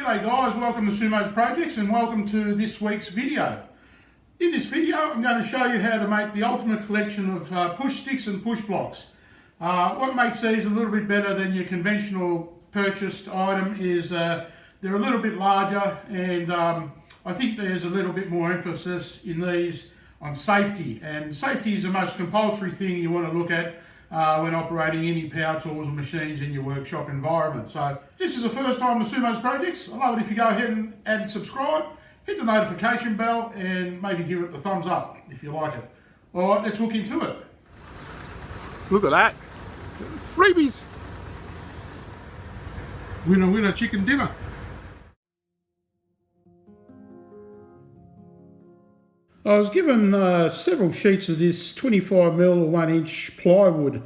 G'day guys, welcome to Sumo's Projects and welcome to this week's video. In this video I'm going to show you how to make the ultimate collection of push sticks and push blocks. What makes these a little bit better than your conventional purchased item is they're a little bit larger, and I think there's a little bit more emphasis in these on safety, and safety is the most compulsory thing you want to look at when operating any power tools or machines in your workshop environment. So if this is the first time to Sumo's Projects, I'd love it if you go ahead and subscribe, hit the notification bell, and maybe give it the thumbs up if you like it. Alright, let's look into it. Look at that. Freebies. Winner, winner, chicken dinner. I was given several sheets of this 25mm or 1-inch plywood,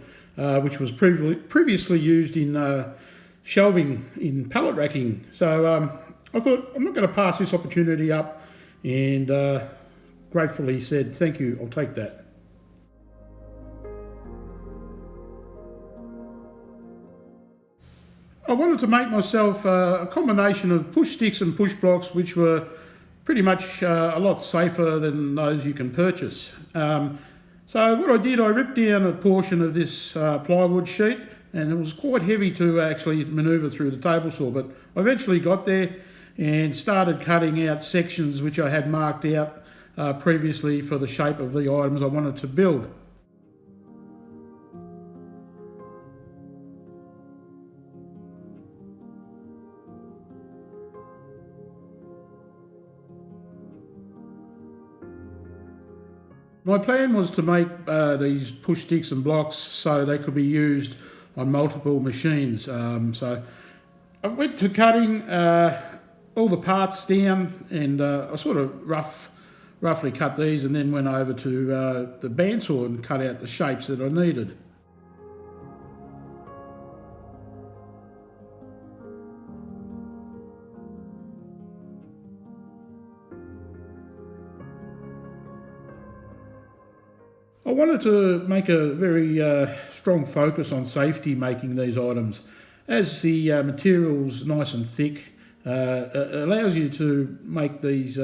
which was previously used in shelving in pallet racking. So I thought, I'm not going to pass this opportunity up, and gratefully said, thank you, I'll take that. I wanted to make myself a combination of push sticks and push blocks, which were pretty much a lot safer than those you can purchase. So what I did, I ripped down a portion of this plywood sheet, and it was quite heavy to actually manoeuvre through the table saw, but I eventually got there and started cutting out sections which I had marked out previously for the shape of the items I wanted to build. My plan was to make these push sticks and blocks so they could be used on multiple machines. So I went to cutting all the parts down, and I sort of roughly cut these, and then went over to the bandsaw and cut out the shapes that I needed. I wanted to make a very strong focus on safety making these items. As the material's nice and thick, it allows you to make these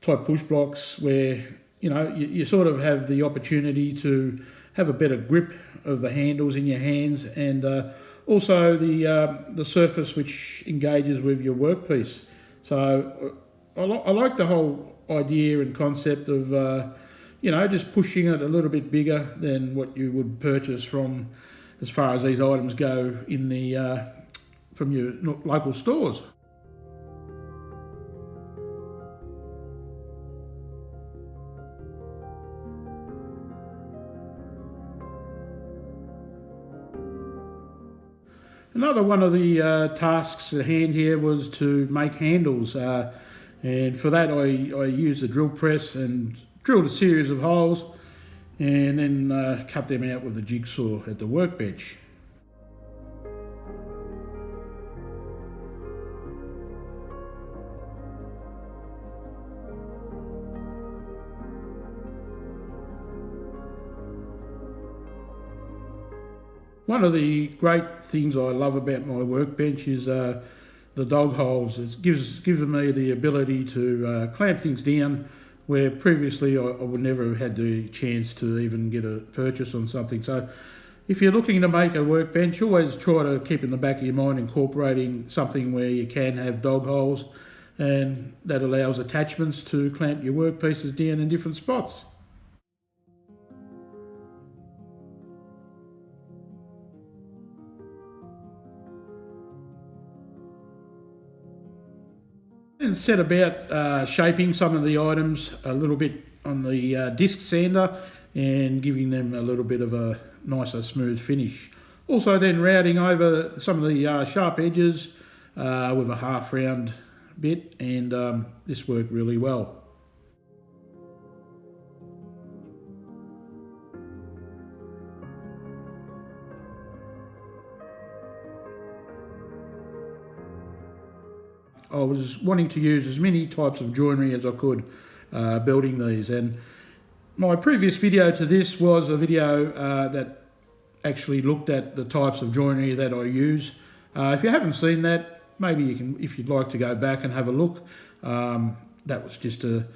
type push blocks where you sort of have the opportunity to have a better grip of the handles in your hands, and also the surface which engages with your workpiece. So I like the whole idea and concept of just pushing it a little bit bigger than what you would purchase from, as far as these items go, in the from your local stores. Another one of the tasks at hand here was to make handles, and for that I used a drill press and drilled a series of holes, and then cut them out with a jigsaw at the workbench. One of the great things I love about my workbench is the dog holes. It given me the ability to clamp things down where previously I would never have had the chance to even get a purchase on something. So if you're looking to make a workbench, always try to keep in the back of your mind incorporating something where you can have dog holes, and that allows attachments to clamp your workpieces down in different spots. And set about shaping some of the items a little bit on the disc sander and giving them a little bit of a nicer smooth finish. Also then routing over some of the sharp edges with a half round bit, and this worked really well. I was wanting to use as many types of joinery as I could building these, and my previous video to this was a video that actually looked at the types of joinery that I use. If you haven't seen that, maybe you can, if you'd like to go back and have a look. That was just a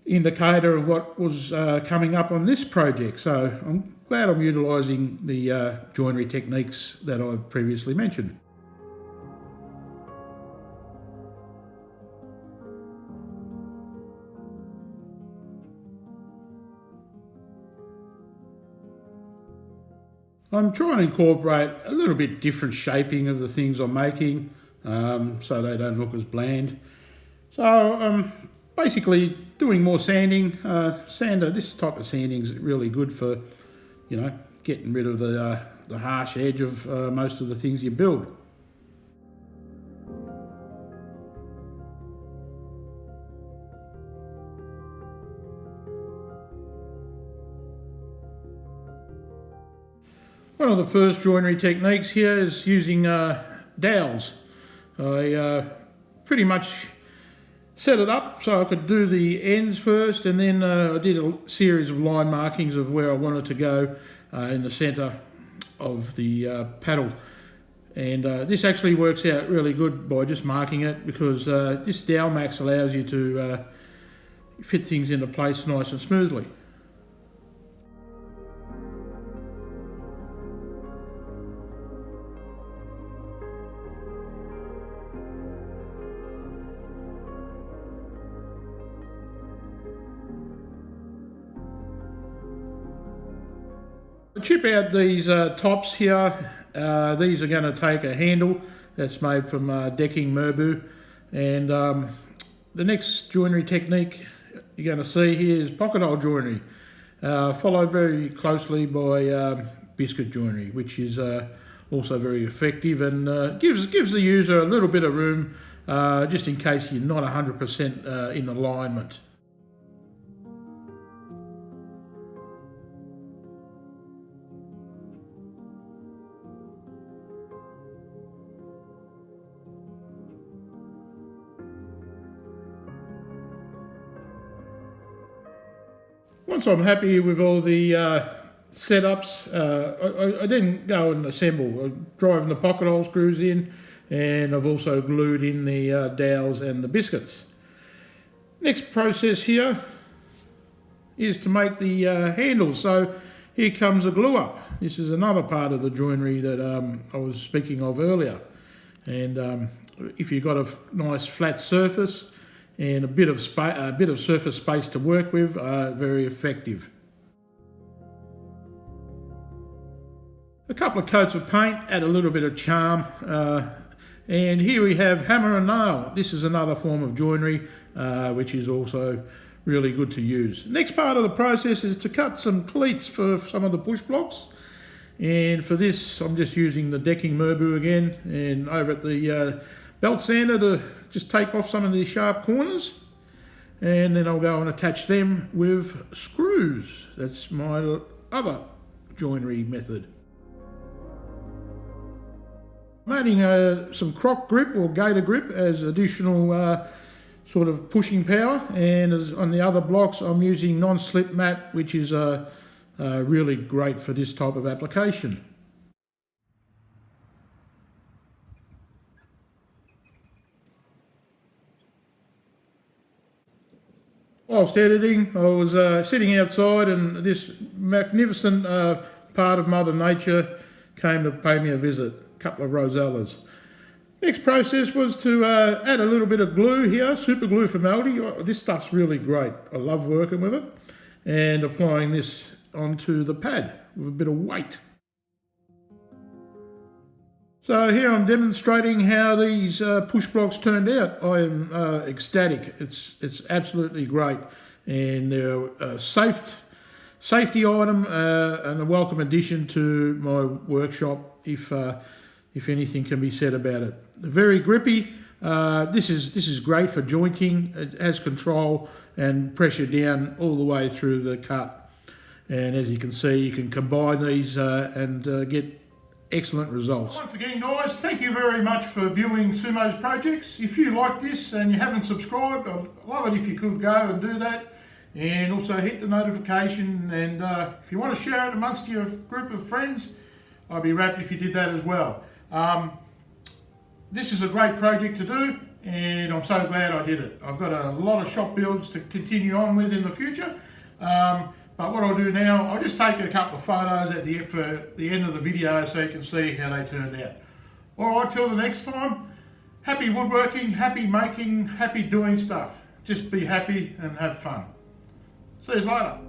indicator of what was coming up on this project. So I'm glad I'm utilising the joinery techniques that I've previously mentioned. I'm trying to incorporate a little bit different shaping of the things I'm making, so they don't look as bland. So basically doing more sanding. This type of sanding is really good for, getting rid of the harsh edge of most of the things you build. One of the first joinery techniques here is using dowels. I pretty much set it up so I could do the ends first, and then I did a series of line markings of where I wanted to go in the centre of the paddle. And this actually works out really good by just marking it, because this dowel max allows you to fit things into place nice and smoothly. Chip out these tops here. These are going to take a handle that's made from decking merbau, and the next joinery technique you're going to see here is pocket hole joinery, followed very closely by biscuit joinery, which is also very effective and gives the user a little bit of room just in case you're not 100% in alignment. Once I'm happy with all the setups, I then go and assemble. I'm driving the pocket hole screws in, and I've also glued in the dowels and the biscuits. Next process here is to make the handles. So here comes a glue up. This is another part of the joinery that I was speaking of earlier. And if you've got a nice flat surface and a bit of surface space to work with, very effective. A couple of coats of paint add a little bit of charm. And here we have hammer and nail. This is another form of joinery, which is also really good to use. Next part of the process is to cut some cleats for some of the push blocks. And for this, I'm just using the decking merbau again, and over at the belt sander to just take off some of these sharp corners, and then I'll go and attach them with screws. That's my other joinery method. I'm adding some croc grip or gator grip as additional sort of pushing power, and as on the other blocks I'm using non-slip mat, which is really great for this type of application. Whilst editing, I was sitting outside, and this magnificent part of Mother Nature came to pay me a visit, a couple of rosellas. Next process was to add a little bit of glue here, super glue from Aldi. Oh, this stuff's really great. I love working with it, and applying this onto the pad with a bit of weight. So here I'm demonstrating how these push blocks turned out. I am ecstatic. It's absolutely great, and they're a safety item and a welcome addition to my workshop, if anything can be said about it. Very grippy. This is great for jointing. It has control and pressure down all the way through the cut, and as you can see, you can combine these and get excellent results. Once again, guys, thank you very much for viewing Sumo's projects. If you like this and you haven't subscribed, I'd love it if you could go and do that, and also hit the notification, and if you want to share it amongst your group of friends, I'd be rapt if you did that as well. this is a great project to do, and I'm so glad I did it. I've got a lot of shop builds to continue on with in the future, but what I'll do now, I'll just take a couple of photos at for the end of the video so you can see how they turned out. Alright, till the next time, happy woodworking, happy making, happy doing stuff. Just be happy and have fun. See you later.